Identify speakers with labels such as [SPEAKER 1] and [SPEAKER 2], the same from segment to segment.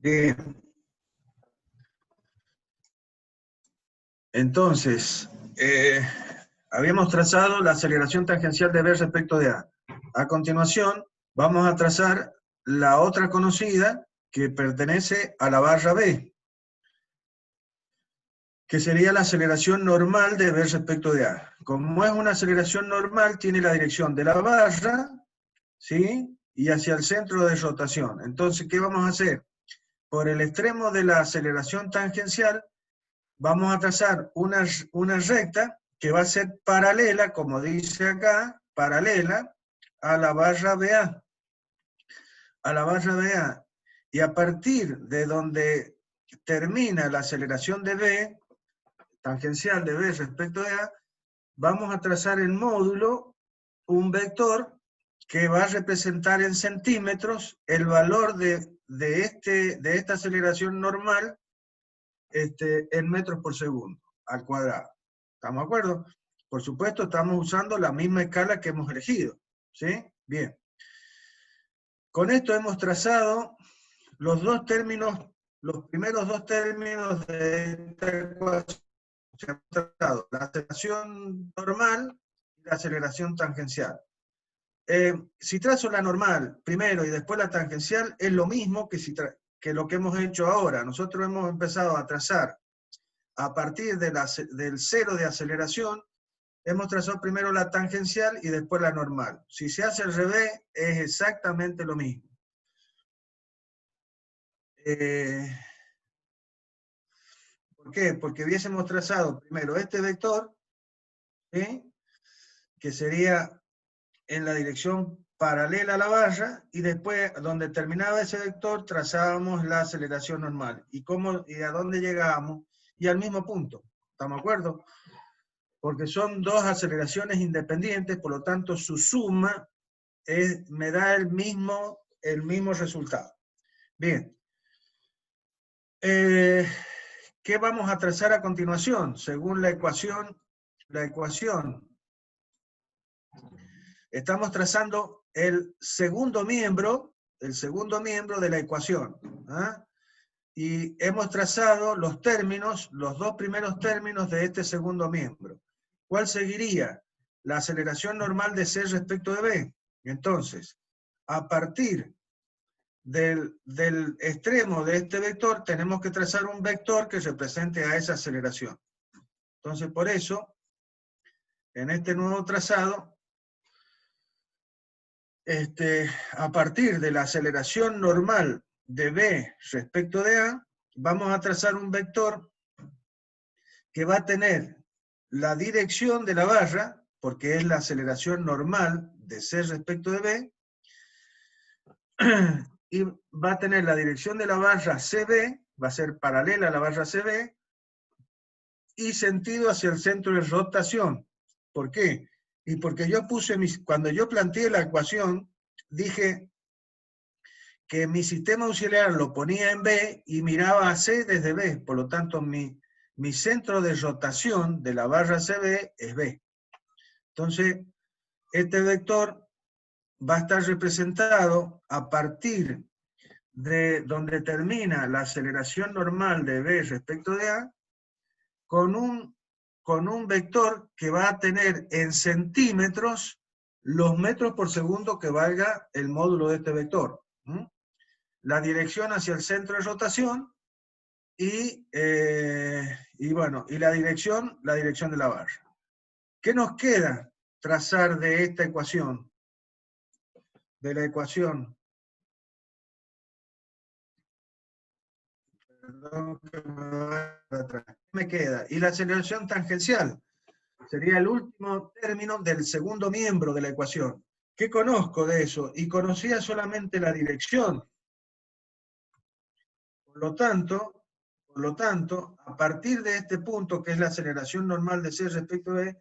[SPEAKER 1] Bien. Entonces, habíamos trazado la aceleración tangencial de B respecto de A. A continuación, vamos a trazar la otra conocida que pertenece a la barra B, que sería la aceleración normal de B respecto de A. Como es una aceleración normal, tiene la dirección de la barra, ¿sí? Y hacia el centro de rotación. Entonces, ¿qué vamos a hacer? Por el extremo de la aceleración tangencial, vamos a trazar una recta que va a ser paralela, como dice acá, paralela a la barra BA. A la barra BA. Y a partir de donde termina la aceleración de B, tangencial de B respecto de A, vamos a trazar en módulo un vector que va a representar en centímetros el valor de esta aceleración normal en metros por segundo al cuadrado. ¿Estamos de acuerdo? Por supuesto, estamos usando la misma escala que hemos elegido. ¿Sí? Bien. Con esto hemos trazado los dos términos, los primeros dos términos de esta ecuación. Se ha tratado la aceleración normal y la aceleración tangencial. Si trazo la normal primero y después la tangencial, es lo mismo que lo que hemos hecho ahora. Nosotros hemos empezado a trazar a partir del cero de aceleración, hemos trazado primero la tangencial y después la normal. Si se hace al revés, es exactamente lo mismo. ¿Por qué? Porque hubiésemos trazado primero este vector, ¿sí? Que sería en la dirección paralela a la barra, y después, donde terminaba ese vector, trazábamos la aceleración normal. ¿Y a dónde llegábamos? Y al mismo punto. ¿Estamos de acuerdo? Porque son dos aceleraciones independientes, por lo tanto su suma me da el mismo resultado. Bien. ¿Qué vamos a trazar a continuación? Según la ecuación, estamos trazando el segundo miembro de la ecuación. ¿Ah? Y hemos trazado los dos primeros términos de este segundo miembro. ¿Cuál seguiría? La aceleración normal de C respecto de B. Entonces, a partir del extremo de este vector, tenemos que trazar un vector que represente a esa aceleración. Entonces, por eso, en este nuevo trazado, a partir de la aceleración normal de B respecto de A, vamos a trazar un vector que va a tener la dirección de la barra, porque es la aceleración normal de C respecto de B, y va a tener la dirección de la barra CB, va a ser paralela a la barra CB, y sentido hacia el centro de rotación. ¿Por qué? Y porque cuando yo planteé la ecuación, dije que mi sistema auxiliar lo ponía en B y miraba a C desde B, por lo tanto mi centro de rotación de la barra CB es B. Entonces, este vector va a estar representado a partir de donde termina la aceleración normal de B respecto de A, con un vector que va a tener en centímetros los metros por segundo que valga el módulo de este vector. La dirección hacia el centro de rotación y la dirección de la barra. ¿Qué nos queda trazar de esta ecuación? De la ecuación. Perdón que me vaya atrás. Me queda. Y la aceleración tangencial sería el último término del segundo miembro de la ecuación. ¿Qué conozco de eso? Y conocía solamente la dirección. Por lo tanto, a partir de este punto, que es la aceleración normal de C respecto a B,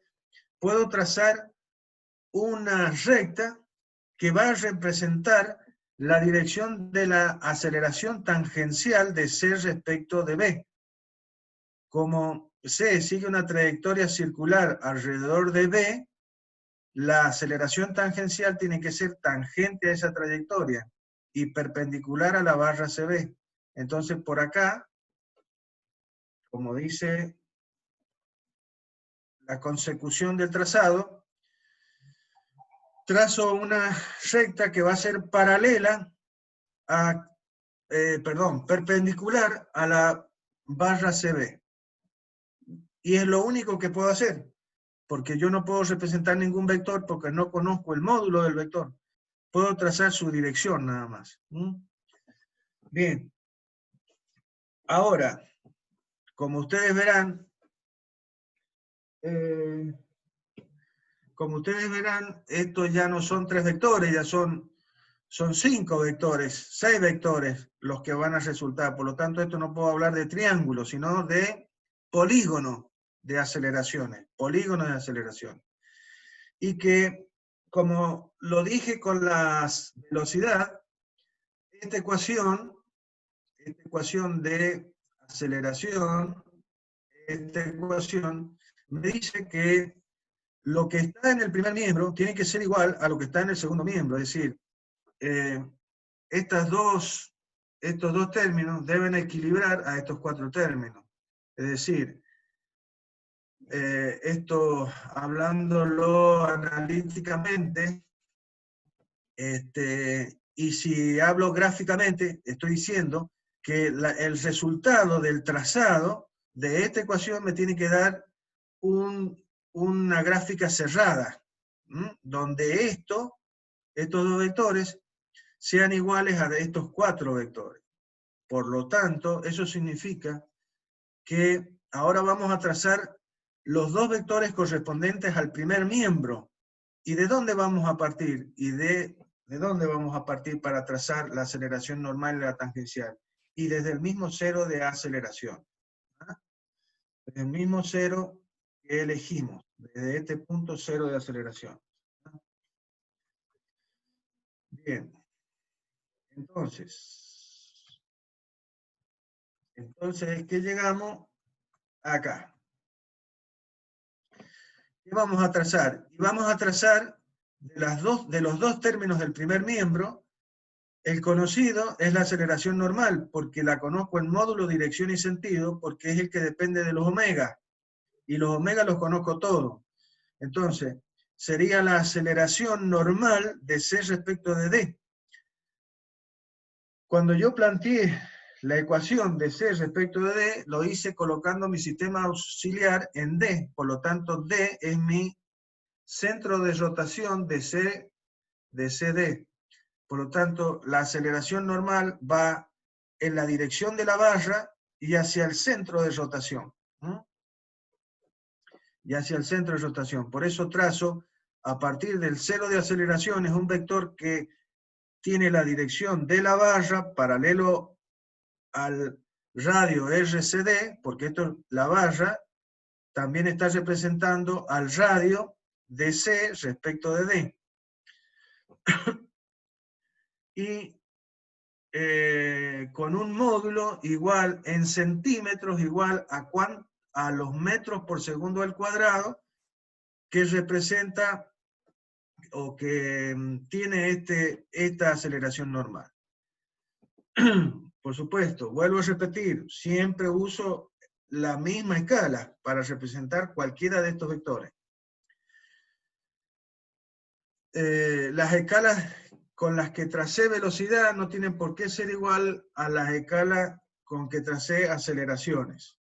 [SPEAKER 1] puedo trazar una recta que va a representar la dirección de la aceleración tangencial de C respecto de B. Como C sigue una trayectoria circular alrededor de B, la aceleración tangencial tiene que ser tangente a esa trayectoria y perpendicular a la barra CB. Entonces, por acá, como dice la consecución del trazado, trazo una recta que va a ser paralela a, perpendicular a la barra CB. Y es lo único que puedo hacer, porque yo no puedo representar ningún vector porque no conozco el módulo del vector. Puedo trazar su dirección nada más. Bien. Ahora, como ustedes verán, estos ya no son 3 vectores, ya son 5 vectores, 6 vectores los que van a resultar. Por lo tanto, esto no puedo hablar de triángulo, sino de polígono de aceleraciones. Polígono de aceleración. Y que, como lo dije con la velocidad, esta ecuación de aceleración, esta ecuación me dice que lo que está en el primer miembro tiene que ser igual a lo que está en el segundo miembro. Es decir, estos dos términos deben equilibrar a estos 4 términos. Es decir, esto hablándolo analíticamente, y si hablo gráficamente, estoy diciendo que el resultado del trazado de esta ecuación me tiene que dar una gráfica cerrada, donde estos 2 vectores sean iguales a estos 4 vectores. Por lo tanto, eso significa que ahora vamos a trazar los 2 vectores correspondientes al primer miembro. ¿Y de dónde vamos a partir? ¿Y de dónde vamos a partir para trazar la aceleración normal y la tangencial? Y desde el mismo cero de aceleración. Desde el mismo cero que elegimos, desde este punto cero de aceleración. Bien. Entonces, es que llegamos acá. ¿Qué vamos a trazar? Y vamos a trazar de los 2 términos del primer miembro, el conocido es la aceleración normal, porque la conozco en módulo, dirección y sentido, porque es el que depende de los omega. Y los omega los conozco todos. Entonces, sería la aceleración normal de C respecto de D. Cuando yo planteé la ecuación de C respecto de D, lo hice colocando mi sistema auxiliar en D. Por lo tanto, D es mi centro de rotación de CD. Por lo tanto, la aceleración normal va en la dirección de la barra y hacia el centro de rotación. Y hacia el centro de rotación. Por eso trazo, a partir del cero de aceleración, es un vector que tiene la dirección de la barra paralelo al radio RCD, porque esto, la barra también está representando al radio de C respecto de D. Y con un módulo igual en centímetros, igual a los metros por segundo al cuadrado, que representa o que tiene esta aceleración normal. Por supuesto, vuelvo a repetir, siempre uso la misma escala para representar cualquiera de estos vectores. Las escalas con las que tracé velocidad no tienen por qué ser igual a las escalas con que tracé aceleraciones.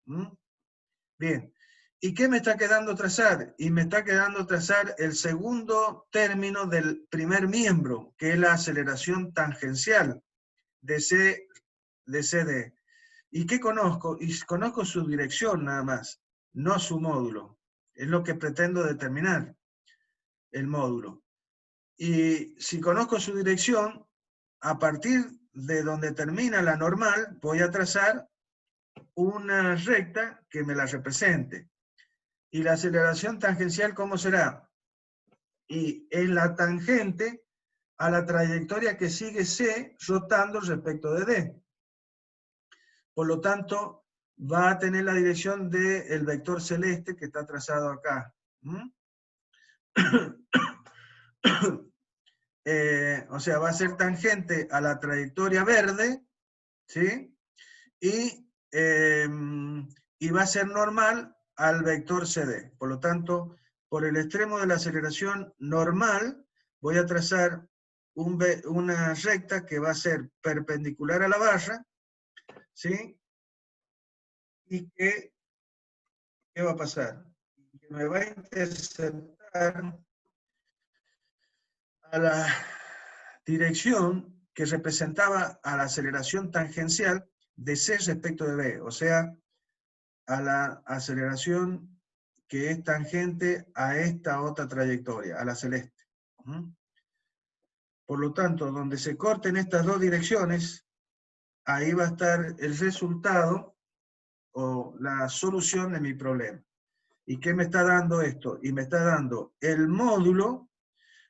[SPEAKER 1] Bien, ¿y qué me está quedando trazar? Y me está quedando trazar el segundo término del primer miembro, que es la aceleración tangencial de CD. ¿Y qué conozco? Y conozco su dirección nada más, no su módulo. Es lo que pretendo determinar, el módulo. Y si conozco su dirección, a partir de donde termina la normal, voy a trazar una recta que me la represente. ¿Y la aceleración tangencial cómo será? Y es la tangente a la trayectoria que sigue C rotando respecto de D. Por lo tanto, va a tener la dirección del vector celeste que está trazado acá. O sea, va a ser tangente a la trayectoria verde, ¿sí? y va a ser normal al vector CD. Por lo tanto, por el extremo de la aceleración normal, voy a trazar una recta que va a ser perpendicular a la barra, ¿sí? Y que, ¿qué va a pasar? Que me va a interceptar a la dirección que representaba a la aceleración tangencial de C respecto de B, o sea, a la aceleración que es tangente a esta otra trayectoria, a la celeste. Por lo tanto, donde se corten estas dos direcciones, ahí va a estar el resultado o la solución de mi problema. ¿Y qué me está dando esto? Y me está dando el módulo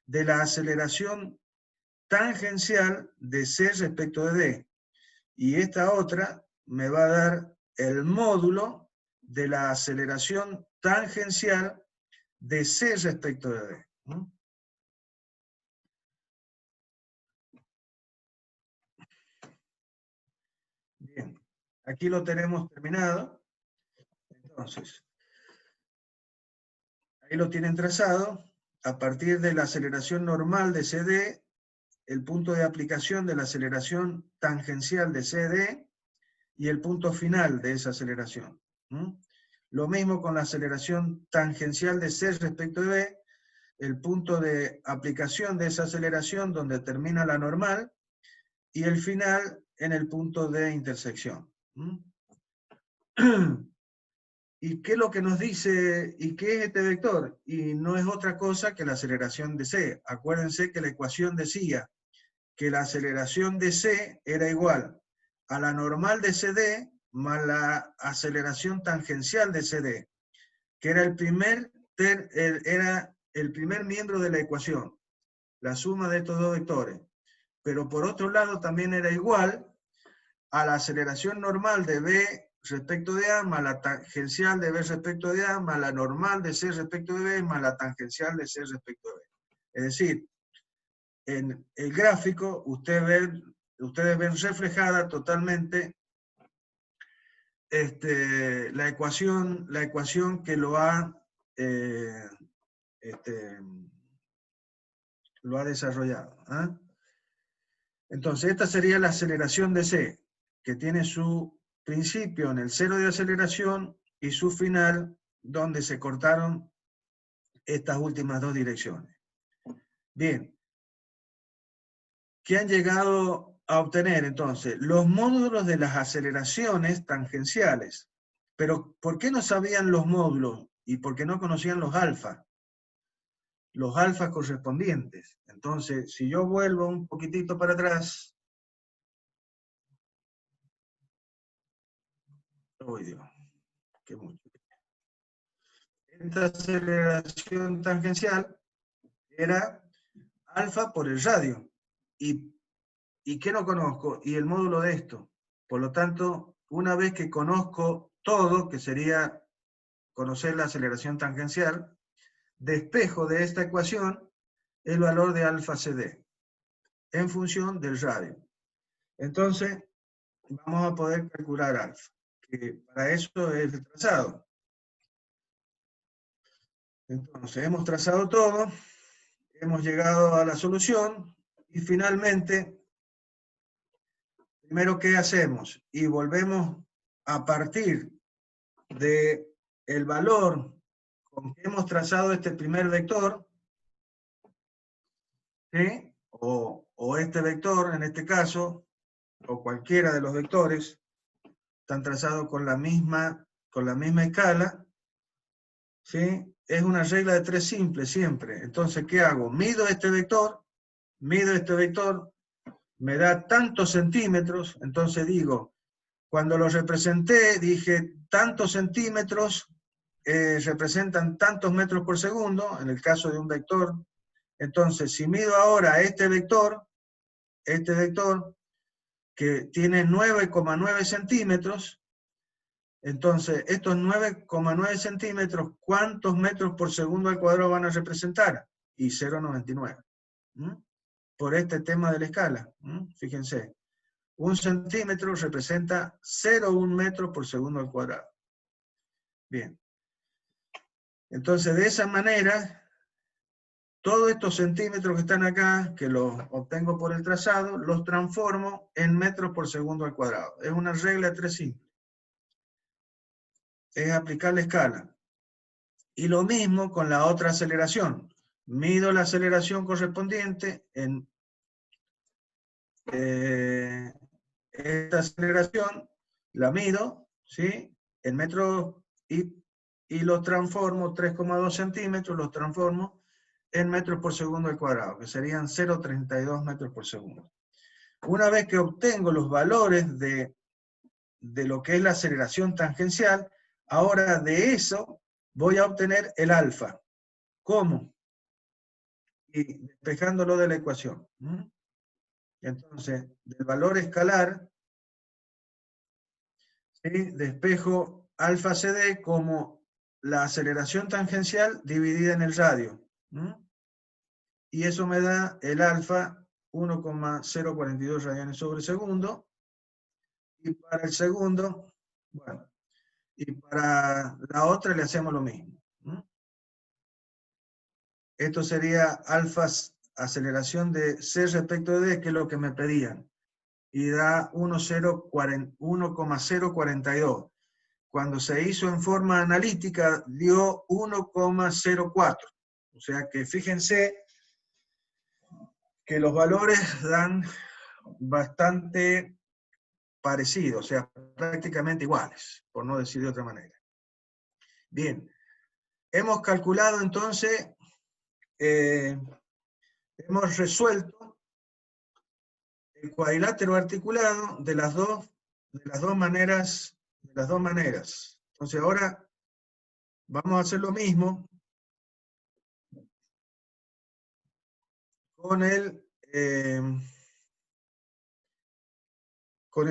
[SPEAKER 1] de la aceleración tangencial de C respecto de D. Y esta otra me va a dar el módulo de la aceleración tangencial de C respecto de D. Bien, aquí lo tenemos terminado. Entonces, ahí lo tienen trazado. A partir de la aceleración normal de CD, el punto de aplicación de la aceleración tangencial de CD y el punto final de esa aceleración. Lo mismo con la aceleración tangencial de C respecto de B, el punto de aplicación de esa aceleración donde termina la normal y el final en el punto de intersección. ¿Y qué es lo que nos dice, y qué es este vector? Y no es otra cosa que la aceleración de C. Acuérdense que la ecuación decía que la aceleración de C era igual a la normal de CD más la aceleración tangencial de CD, que era el primer miembro de la ecuación, la suma de estos dos vectores. Pero por otro lado también era igual a la aceleración normal de B respecto de A, más la tangencial de B respecto de A, más la normal de C respecto de B, más la tangencial de C respecto de B. Es decir, en el gráfico ustedes ven reflejada totalmente la ecuación que lo ha desarrollado. Entonces, esta sería la aceleración de C, que tiene su principio en el cero de aceleración y su final donde se cortaron estas últimas dos direcciones. Bien, ¿qué han llegado a obtener entonces? Los módulos de las aceleraciones tangenciales. Pero, ¿por qué no sabían los módulos y por qué no conocían los alfa? Los alfas correspondientes. Entonces, si yo vuelvo un poquitito para atrás, ¡oh, Dios! ¡Qué mucho! Esta aceleración tangencial era alfa por el radio. ¿Y qué no conozco? Y el módulo de esto. Por lo tanto, una vez que conozco todo, que sería conocer la aceleración tangencial, despejo de esta ecuación el valor de alfa CD en función del radio. Entonces, vamos a poder calcular alfa, que para eso es el trazado. Entonces, hemos trazado todo, hemos llegado a la solución y finalmente, primero, ¿qué hacemos? Y volvemos a partir del valor con que hemos trazado este primer vector, ¿sí? O este vector, en este caso, o cualquiera de los vectores, están trazados con la misma escala, ¿sí? Es una regla de tres simple siempre. Entonces, ¿qué hago? Mido este vector, me da tantos centímetros, entonces digo, cuando lo representé, dije, tantos centímetros representan tantos metros por segundo, en el caso de un vector. Entonces, si mido ahora este vector, que tiene 9,9 centímetros, entonces, estos 9,9 centímetros, ¿cuántos metros por segundo al cuadrado van a representar? Y 0,99. Por este tema de la escala. Fíjense. Un centímetro representa 0,1 metro por segundo al cuadrado. Bien. Entonces, de esa manera, todos estos centímetros que están acá, que los obtengo por el trazado, los transformo en metros por segundo al cuadrado. Es una regla de 3 simple. Es aplicar la escala. Y lo mismo con la otra aceleración. Mido la aceleración correspondiente en esta aceleración, la mido, ¿sí? En metros y los transformo, 3,2 centímetros, los transformo en metros por segundo al cuadrado, que serían 0,32 metros por segundo. Una vez que obtengo los valores de lo que es la aceleración tangencial, ahora de eso voy a obtener el alfa. ¿Cómo? Y despejándolo de la ecuación. Entonces, del valor escalar, ¿sí? Despejo alfa CD como la aceleración tangencial dividida en el radio. Y eso me da el alfa 1,042 radianes sobre segundo. Y para el segundo, bueno, y para la otra le hacemos lo mismo. Esto sería alfa aceleración de C respecto de D, que es lo que me pedían. Y da 1,042. Cuando se hizo en forma analítica, dio 1,04. O sea que fíjense que los valores dan bastante parecidos, o sea, prácticamente iguales, por no decir de otra manera. Bien, hemos calculado entonces, hemos resuelto el cuadrilátero articulado de las dos maneras. Entonces ahora vamos a hacer lo mismo con el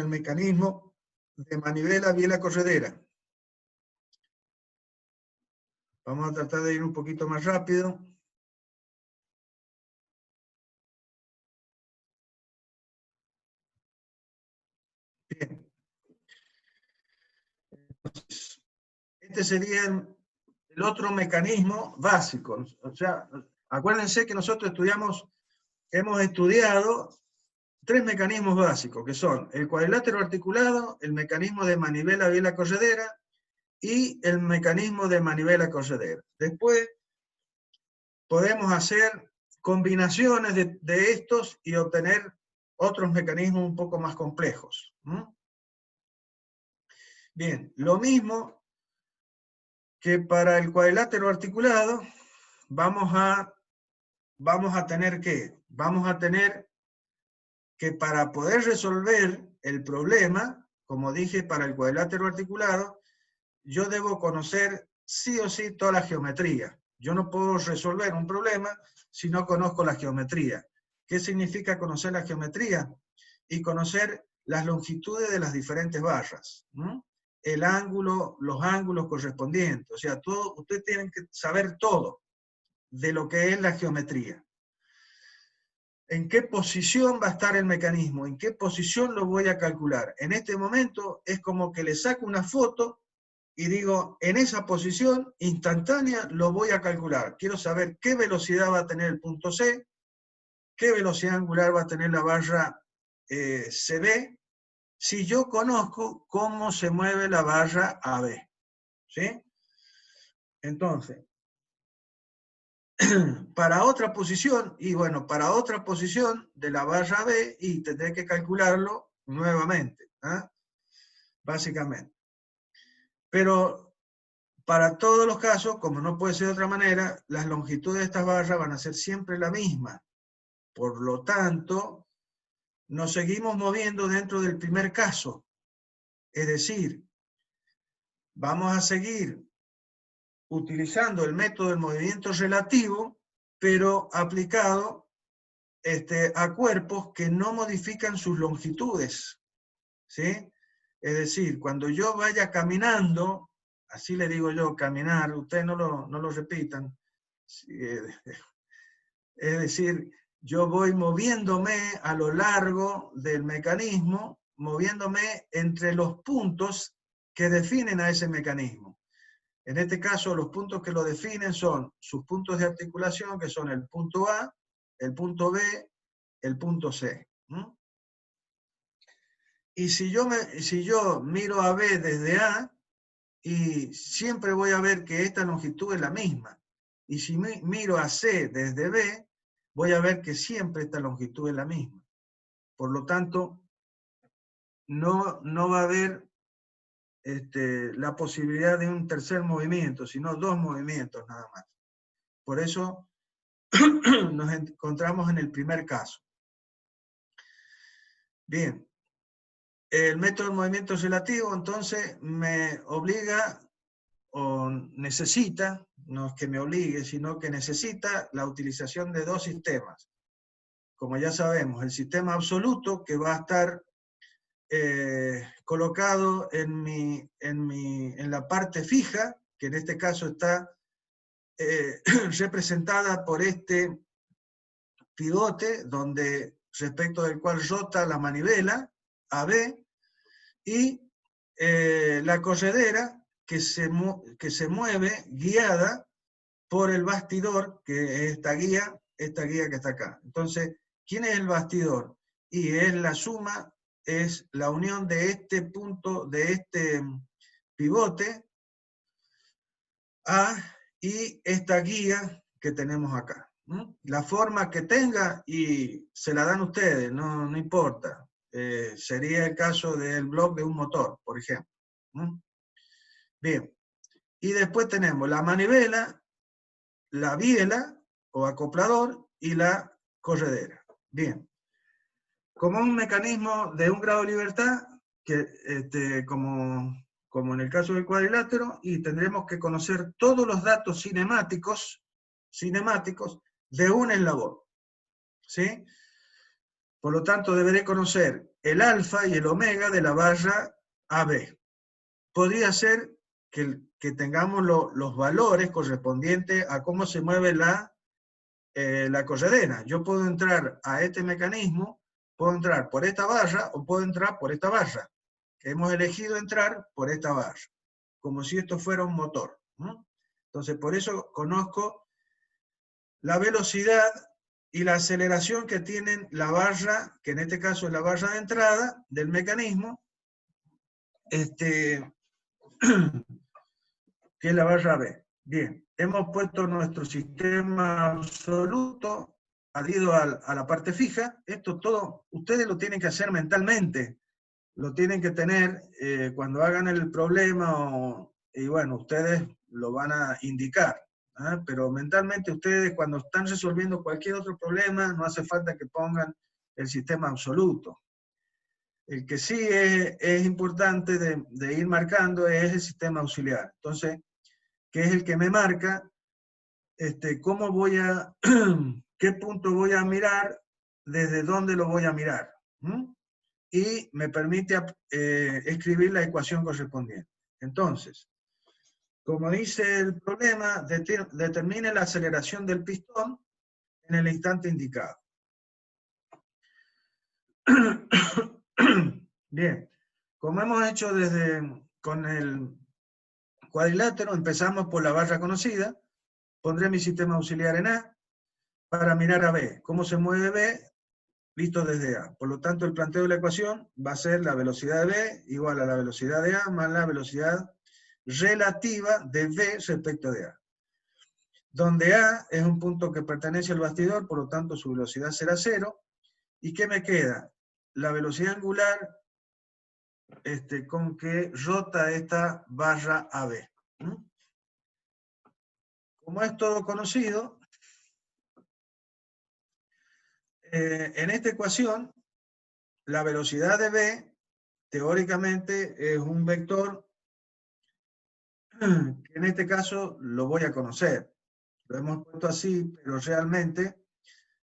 [SPEAKER 1] mecanismo de manivela biela corredera. Vamos a tratar de ir un poquito más rápido. Bien. Entonces, este sería el otro mecanismo básico. O sea, acuérdense que nosotros hemos estudiado 3 mecanismos básicos, que son el cuadrilátero articulado, el mecanismo de manivela biela corredera y el mecanismo de manivela corredera. Después podemos hacer combinaciones de estos y obtener otros mecanismos un poco más complejos. Bien, lo mismo que para el cuadrilátero articulado, vamos a tener que para poder resolver el problema, como dije para el cuadrilátero articulado, yo debo conocer sí o sí toda la geometría. Yo no puedo resolver un problema si no conozco la geometría. ¿Qué significa conocer la geometría? Y conocer las longitudes de las diferentes barras. El ángulo, los ángulos correspondientes. O sea, ustedes tienen que saber todo de lo que es la geometría. ¿En qué posición va a estar el mecanismo? ¿En qué posición lo voy a calcular? En este momento es como que le saco una foto y digo, en esa posición instantánea lo voy a calcular. Quiero saber qué velocidad va a tener el punto C, qué velocidad angular va a tener la barra CB, si yo conozco cómo se mueve la barra AB. ¿Sí? Entonces, para otra posición, y bueno, para otra posición de la barra B, y tendré que calcularlo nuevamente, básicamente. Pero para todos los casos, como no puede ser de otra manera, las longitudes de estas barras van a ser siempre la misma. Por lo tanto, nos seguimos moviendo dentro del primer caso. Es decir, vamos a seguir utilizando el método del movimiento relativo, pero aplicado a cuerpos que no modifican sus longitudes. ¿Sí? Es decir, cuando yo vaya caminando, así le digo yo, caminar, ustedes no lo repitan. Es decir, yo voy moviéndome a lo largo del mecanismo, moviéndome entre los puntos que definen a ese mecanismo. En este caso, los puntos que lo definen son sus puntos de articulación, que son el punto A, el punto B, el punto C. Y si yo miro a B desde A, y siempre voy a ver que esta longitud es la misma. Y si miro a C desde B, voy a ver que siempre esta longitud es la misma. Por lo tanto, no va a haber la posibilidad de un tercer movimiento, sino dos movimientos nada más. Por eso nos encontramos en el primer caso. Bien, el método de movimiento relativo entonces me obliga o necesita, no es que me obligue, sino que necesita la utilización de dos sistemas. Como ya sabemos, el sistema absoluto, que va a estar colocado en la parte fija, que en este caso está representada por este pivote, respecto del cual rota la manivela, AB, y la corredera, que se mueve guiada por el bastidor, que es esta guía que está acá. Entonces, ¿quién es el bastidor? Y es la suma, es la unión de este punto, de este pivote A y esta guía que tenemos acá. La forma que tenga, y se la dan ustedes, no importa. Sería el caso del bloque de un motor, por ejemplo. Bien. Y después tenemos la manivela, la biela o acoplador y la corredera. Bien. Como un mecanismo de un grado de libertad, que como en el caso del cuadrilátero, y tendremos que conocer todos los datos cinemáticos de un eslabón. ¿Sí? Por lo tanto, deberé conocer el alfa y el omega de la barra AB. Podría ser que tengamos los valores correspondientes a cómo se mueve la corredera. Yo puedo entrar a este mecanismo, puedo entrar por esta barra o puedo entrar por esta barra. Hemos elegido entrar por esta barra, como si esto fuera un motor. Entonces, por eso conozco la velocidad y la aceleración que tienen la barra, que en este caso es la barra de entrada del mecanismo, que es la barra B. Bien, hemos puesto nuestro sistema absoluto adherido a la parte fija. Esto todo, ustedes lo tienen que hacer mentalmente, lo tienen que tener cuando hagan el problema, y bueno, ustedes lo van a indicar. Pero mentalmente ustedes cuando están resolviendo cualquier otro problema, no hace falta que pongan el sistema absoluto. El que sí es importante de ir marcando es el sistema auxiliar. Entonces, que es el que me marca cómo qué punto voy a mirar, desde dónde lo voy a mirar. Y me permite escribir la ecuación correspondiente. Entonces, como dice el problema, determine la aceleración del pistón en el instante indicado. Bien, como hemos hecho con el cuadrilátero, empezamos por la barra conocida, pondré mi sistema auxiliar en A para mirar a B. ¿Cómo se mueve B? Visto desde A. Por lo tanto, el planteo de la ecuación va a ser la velocidad de B igual a la velocidad de A más la velocidad relativa de B respecto de A. Donde A es un punto que pertenece al bastidor, por lo tanto su velocidad será 0. ¿Y qué me queda? La velocidad angular con que rota esta barra AB. Como es todo conocido, en esta ecuación, la velocidad de B, teóricamente, es un vector que en este caso lo voy a conocer. Lo hemos puesto así, pero realmente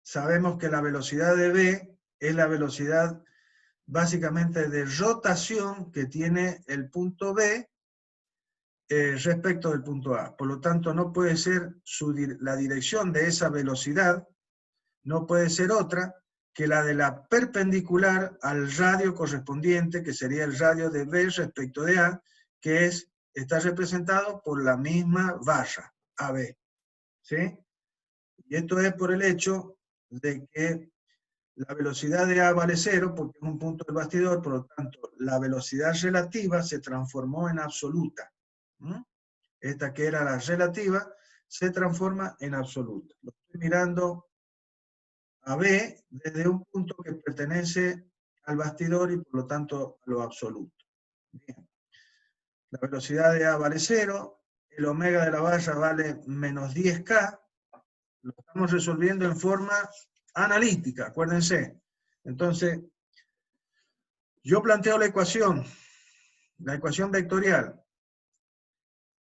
[SPEAKER 1] sabemos que la velocidad de B es la velocidad básicamente de rotación que tiene el punto B respecto del punto A. Por lo tanto, no puede ser la dirección de esa velocidad, no puede ser otra que la de la perpendicular al radio correspondiente, que sería el radio de B respecto de A, que está representado por la misma barra, AB. ¿Sí? Y esto es por el hecho de que la velocidad de A vale 0, porque es un punto del bastidor, por lo tanto, la velocidad relativa se transformó en absoluta. Esta que era la relativa, se transforma en absoluta. Lo estoy mirando a B desde un punto que pertenece al bastidor y por lo tanto a lo absoluto. Bien. La velocidad de A vale 0, el omega de la barra vale menos 10K, lo estamos resolviendo en forma analítica, acuérdense. Entonces, yo planteo la ecuación vectorial,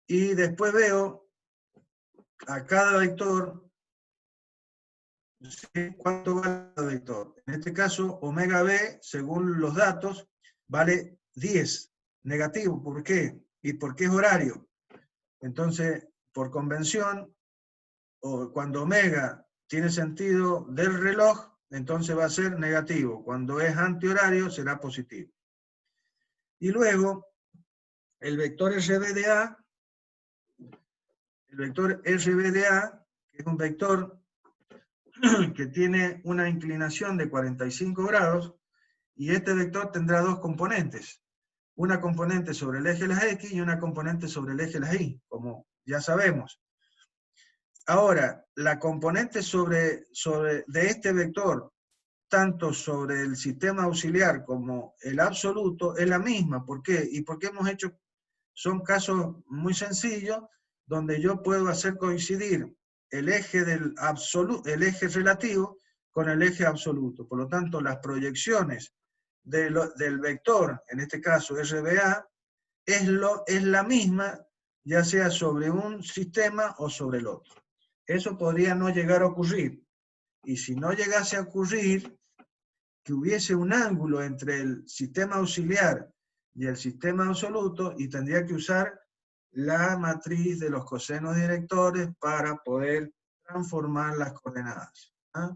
[SPEAKER 1] y después veo a cada vector cuánto vale cada vector. En este caso, omega B, según los datos, vale 10, negativo. ¿Por qué? ¿Y por qué es horario? Entonces, por convención, o cuando omega tiene sentido del reloj, entonces va a ser negativo. Cuando es antihorario, será positivo. Y luego, el vector RB de A, que es un vector que tiene una inclinación de 45 grados, y este vector tendrá dos componentes. Una componente sobre el eje de las X y una componente sobre el eje de las Y, como ya sabemos. Ahora, la componente de este vector, tanto sobre el sistema auxiliar como el absoluto, es la misma. ¿Por qué? Y porque hemos hecho, son casos muy sencillos, donde yo puedo hacer coincidir el eje el eje relativo con el eje absoluto. Por lo tanto, las proyecciones del vector, en este caso RBA, es la misma, ya sea sobre un sistema o sobre el otro. Eso podría no llegar a ocurrir. Y si no llegase a ocurrir, que hubiese un ángulo entre el sistema auxiliar y el sistema absoluto, y tendría que usar la matriz de los cosenos directores para poder transformar las coordenadas, ¿ah?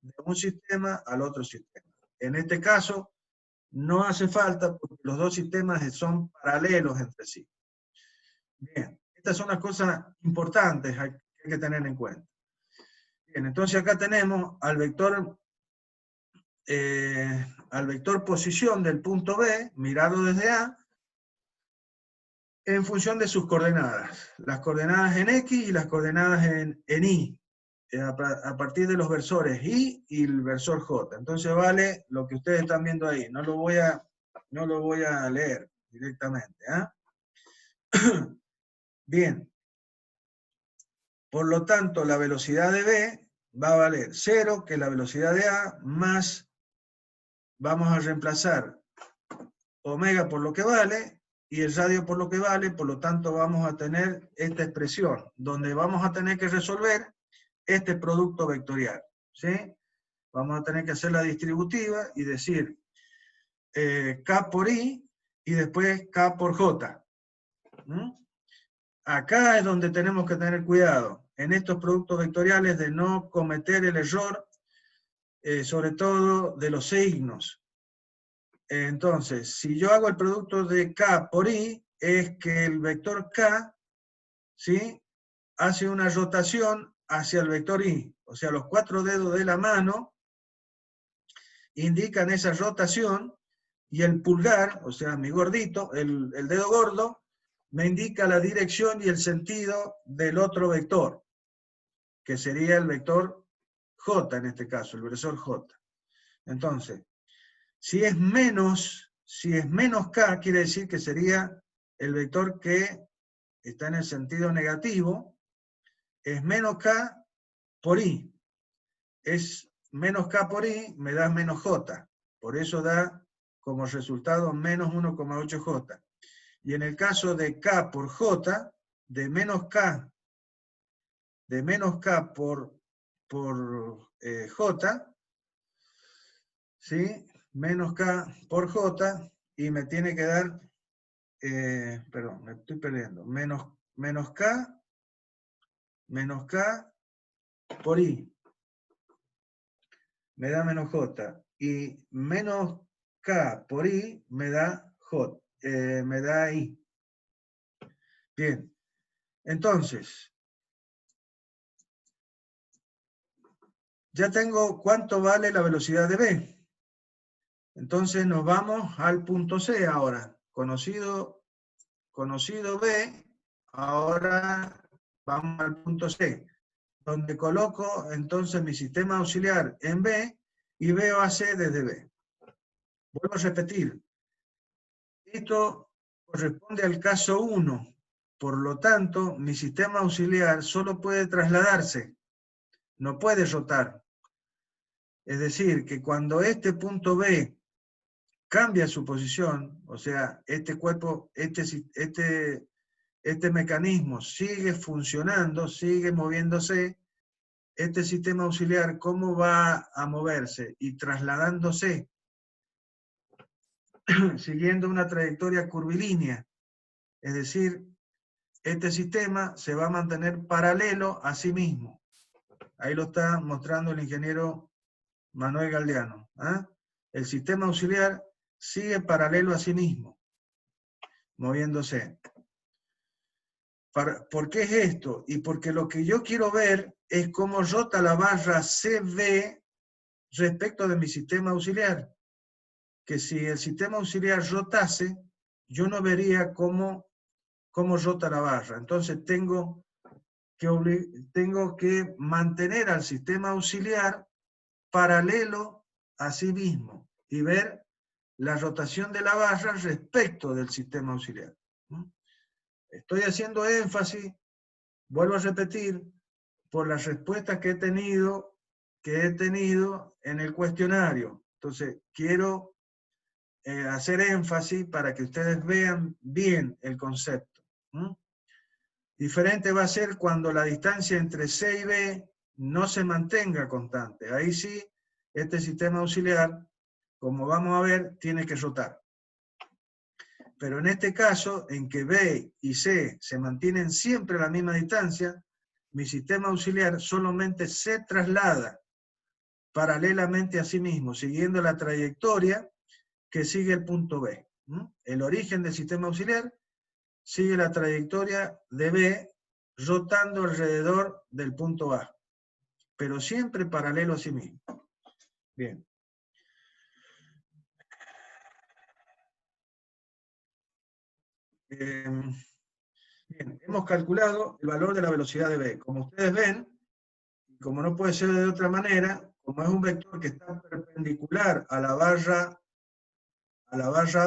[SPEAKER 1] De un sistema al otro sistema. En este caso, no hace falta porque los dos sistemas son paralelos entre sí. Bien, estas son las cosas importantes que hay que tener en cuenta. Bien, entonces acá tenemos al vector posición del punto B, mirado desde A, en función de sus coordenadas. Las coordenadas en X y las coordenadas en Y, a partir de los versores Y y el versor J. Entonces vale lo que ustedes están viendo ahí. No lo voy a leer directamente. Bien. Por lo tanto, la velocidad de B va a valer 0, que es la velocidad de A, más, vamos a reemplazar omega por lo que vale, y el radio por lo que vale, por lo tanto vamos a tener esta expresión, donde vamos a tener que resolver este producto vectorial, ¿sí? Vamos a tener que hacer la distributiva y decir K por I, y después K por J. Acá es donde tenemos que tener cuidado, en estos productos vectoriales, de no cometer el error, sobre todo de los signos. Entonces, si yo hago el producto de K por I, es que el vector K, ¿sí?, hace una rotación hacia el vector I. O sea, los 4 dedos de la mano indican esa rotación, y el pulgar, o sea, mi gordito, el dedo gordo, me indica la dirección y el sentido del otro vector, que sería el vector J en este caso, el versor J. Entonces, si es menos K, quiere decir que sería el vector que está en el sentido negativo, es menos K por I. Es menos K por I, me da menos J. Por eso da como resultado menos 1,8J. Y en el caso de K por J, de menos K por J, ¿sí?, menos K por J, y me tiene que dar, perdón, me estoy perdiendo, menos K por I. me da menos J. Y menos K por I me da J, me da I. Bien, entonces, ya tengo cuánto vale la velocidad de B. Entonces nos vamos al punto C ahora. Conocido B, ahora vamos al punto C, donde coloco entonces mi sistema auxiliar en B y veo a C desde B. Vuelvo a repetir, esto corresponde al caso 1, por lo tanto mi sistema auxiliar solo puede trasladarse, no puede rotar. Es decir, que cuando este punto B cambia su posición, o sea, este cuerpo, este mecanismo sigue funcionando, sigue moviéndose, este sistema auxiliar, ¿cómo va a moverse? Y trasladándose, siguiendo una trayectoria curvilínea. Es decir, este sistema se va a mantener paralelo a sí mismo. Ahí lo está mostrando el ingeniero Manuel Galdeano. ¿Ah? El sistema auxiliar sigue paralelo a sí mismo, moviéndose. ¿Por qué es esto? Y porque lo que yo quiero ver es cómo rota la barra CB respecto de mi sistema auxiliar. Que si el sistema auxiliar rotase, yo no vería cómo rota la barra. Entonces tengo que mantener al sistema auxiliar paralelo a sí mismo y ver la rotación de la barra respecto del sistema auxiliar. Estoy haciendo énfasis, vuelvo a repetir, por las respuestas que he tenido en el cuestionario. Entonces, quiero hacer énfasis para que ustedes vean bien el concepto. Diferente va a ser cuando la distancia entre C y B no se mantenga constante. Ahí sí, este sistema auxiliar, como vamos a ver, tiene que rotar. Pero en este caso, en que B y C se mantienen siempre a la misma distancia, mi sistema auxiliar solamente se traslada paralelamente a sí mismo, siguiendo la trayectoria que sigue el punto B. El origen del sistema auxiliar sigue la trayectoria de B rotando alrededor del punto A, pero siempre paralelo a sí mismo. Bien. Bien, hemos calculado el valor de la velocidad de B. Como ustedes ven, como no puede ser de otra manera, como es un vector que está perpendicular a la barra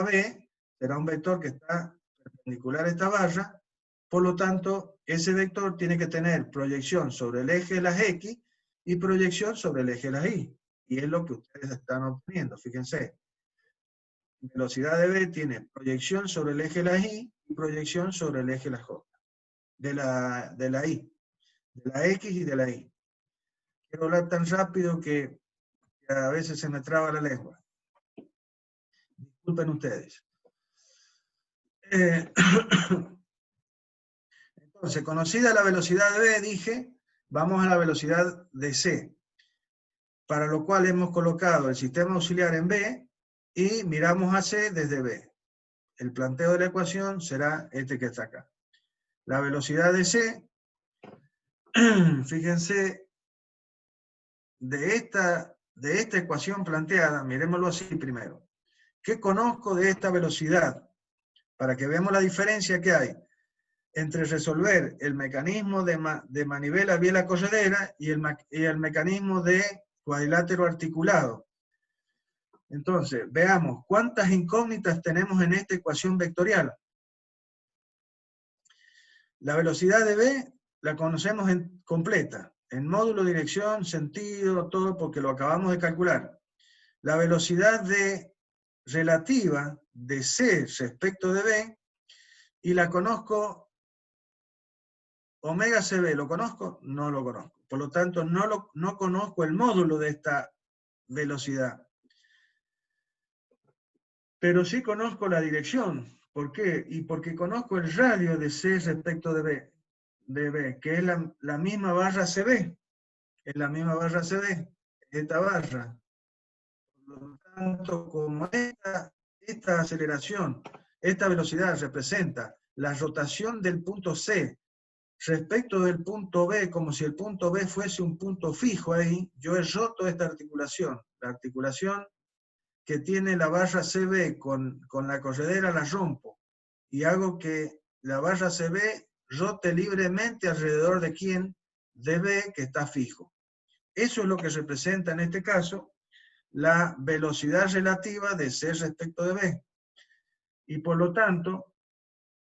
[SPEAKER 1] B, será un vector que está perpendicular a esta barra, por lo tanto, ese vector tiene que tener proyección sobre el eje de las X y proyección sobre el eje de las Y. Y es lo que ustedes están obteniendo, fíjense. Velocidad de B tiene proyección sobre el eje de las Y y proyección sobre el eje de las J. De la Y. De la X y de la Y. Quiero hablar tan rápido que a veces se me traba la lengua. Disculpen ustedes. Entonces, conocida la velocidad de B, dije, vamos a la velocidad de C, para lo cual hemos colocado el sistema auxiliar en B y miramos a C desde B. El planteo de la ecuación será este que está acá. La velocidad de C, fíjense, de esta ecuación planteada, miremoslo así primero. ¿Qué conozco de esta velocidad? Para que veamos la diferencia que hay entre resolver el mecanismo de manivela biela corredera y el mecanismo de cuadrilátero articulado. Entonces, veamos cuántas incógnitas tenemos en esta ecuación vectorial. La velocidad de B la conocemos completa, en módulo, dirección, sentido, todo, porque lo acabamos de calcular. La velocidad relativa de C respecto de B, y la conozco. Omega CB, ¿lo conozco? No lo conozco. Por lo tanto, no conozco el módulo de esta velocidad. Pero sí conozco la dirección. ¿Por qué? Y porque conozco el radio de C respecto de B, que es la misma barra CB. Es la misma barra CB. esta barra. Por lo tanto, como esta aceleración, esta velocidad representa la rotación del punto C respecto del punto B, como si el punto B fuese un punto fijo ahí, yo he roto esta articulación. La articulación que tiene la barra CB con la corredera la rompo y hago que la barra CB rote libremente alrededor de quién, de B, que está fijo. Eso es lo que representa en este caso la velocidad relativa de C respecto de B. Y por lo tanto,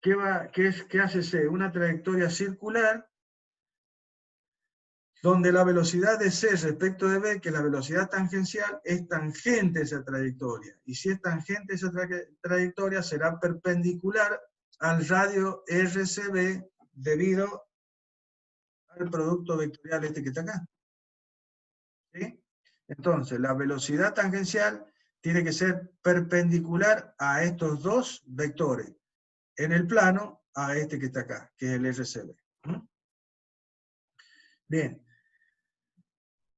[SPEAKER 1] ¿qué hace C? Una trayectoria circular donde la velocidad de C respecto de B, que es la velocidad tangencial, es tangente a esa trayectoria. Y si es tangente a esa trayectoria, será perpendicular al radio RCB debido al producto vectorial este que está acá. ¿Sí? Entonces, la velocidad tangencial tiene que ser perpendicular a estos dos vectores, en el plano a este que está acá, que es el RCB. Bien.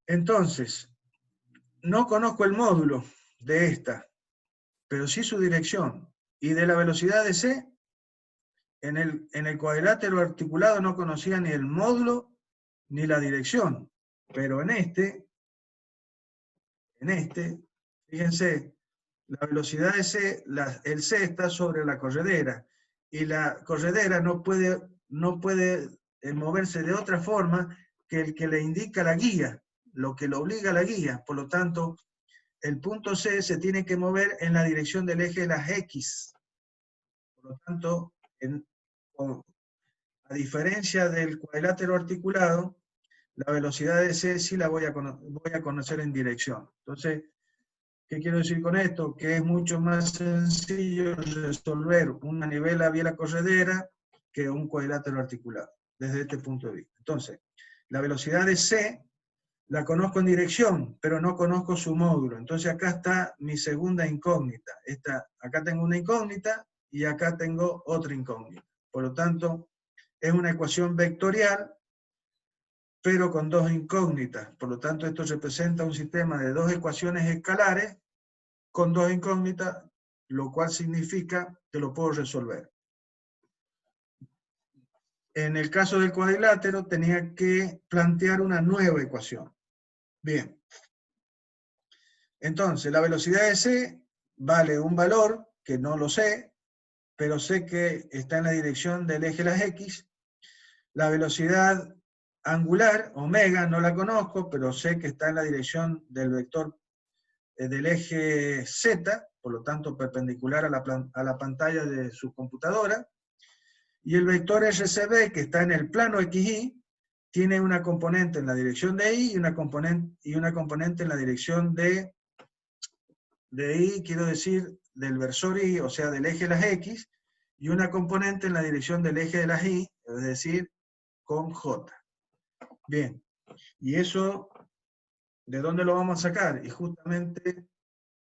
[SPEAKER 1] Entonces, no conozco el módulo de esta, pero sí su dirección. Y de la velocidad de C, en el cuadrilátero articulado no conocía ni el módulo ni la dirección. Pero en este, fíjense, la velocidad de C, el C está sobre la corredera. Y la corredera no puede moverse de otra forma que el que le indica la guía, lo que lo obliga a la guía. Por lo tanto, el punto C se tiene que mover en la dirección del eje de las X. Por lo tanto, a diferencia del cuadrilátero articulado, la velocidad de C sí la voy a conocer en dirección. Entonces, ¿qué quiero decir con esto? Que es mucho más sencillo resolver una nivela biela corredera que un cuadrilátero articulado, desde este punto de vista. Entonces, la velocidad de C la conozco en dirección, pero no conozco su módulo. Entonces acá está mi segunda incógnita. Acá tengo una incógnita y acá tengo otra incógnita. Por lo tanto, es una ecuación vectorial, pero con dos incógnitas. Por lo tanto, esto representa un sistema de dos ecuaciones escalares con dos incógnitas, lo cual significa que lo puedo resolver. En el caso del cuadrilátero, tenía que plantear una nueva ecuación. Bien. Entonces, la velocidad de C vale un valor, que no lo sé, pero sé que está en la dirección del eje de las X. La velocidad angular, omega, no la conozco, pero sé que está en la dirección del vector del eje Z, por lo tanto perpendicular a la pantalla de su computadora. Y el vector RCB, que está en el plano XY, tiene una componente en la dirección de Y y una componente en la dirección de Y, quiero decir, del versor Y, o sea, del eje de las X, y una componente en la dirección del eje de las Y, es decir, con J. Bien, y eso, ¿de dónde lo vamos a sacar? Y justamente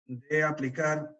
[SPEAKER 1] de aplicar